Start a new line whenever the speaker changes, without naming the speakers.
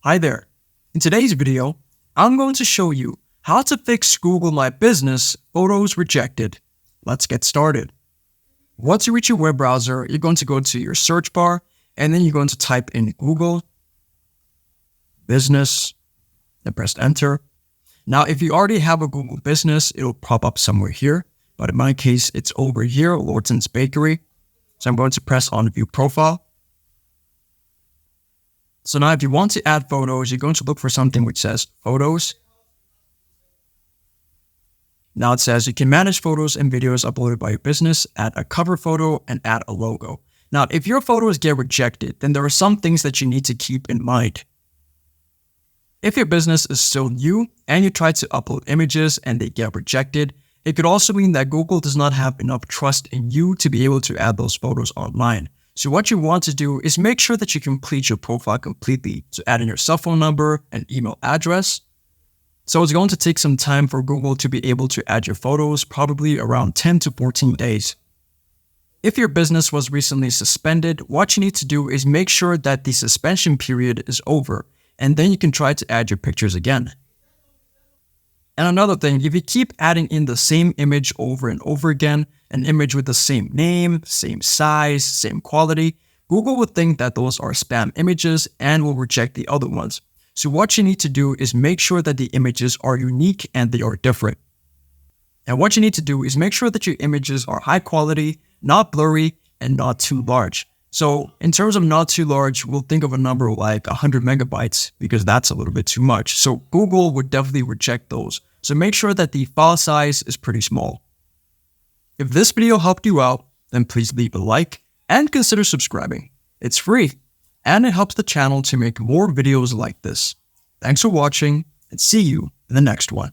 Hi there. In today's video, I'm going to show you how to fix Google My Business photos rejected. Let's get started. Once you reach your web browser, you're going to go to your search bar and then you're going to type in Google Business and press enter. Now, if you already have a Google Business, it'll pop up somewhere here. But in my case, it's over here, Lorton's Bakery. So I'm going to press on View Profile. So now if you want to add photos, you're going to look for something which says Photos. Now it says you can manage photos and videos uploaded by your business, add a cover photo, and add a logo. Now, if your photos get rejected, then there are some things that you need to keep in mind. If your business is still new and you try to upload images and they get rejected, it could also mean that Google does not have enough trust in you to be able to add those photos online. So what you want to do is make sure that you complete your profile completely. So add in your cell phone number and email address. So it's going to take some time for Google to be able to add your photos, probably around 10 to 14 days. If your business was recently suspended, what you need to do is make sure that the suspension period is over, and then you can try to add your pictures again. And another thing, if you keep adding in the same image over and over again, an image with the same name, same size, same quality, Google would think that those are spam images and will reject the other ones. So what you need to do is make sure that the images are unique and they are different. And what you need to do is make sure that your images are high quality, not blurry, and not too large. So in terms of not too large, we'll think of a number like 100 megabytes because that's a little bit too much. So Google would definitely reject those. So make sure that the file size is pretty small. If this video helped you out, then please leave a like and consider subscribing. It's free and it helps the channel to make more videos like this. Thanks for watching and see you in the next one.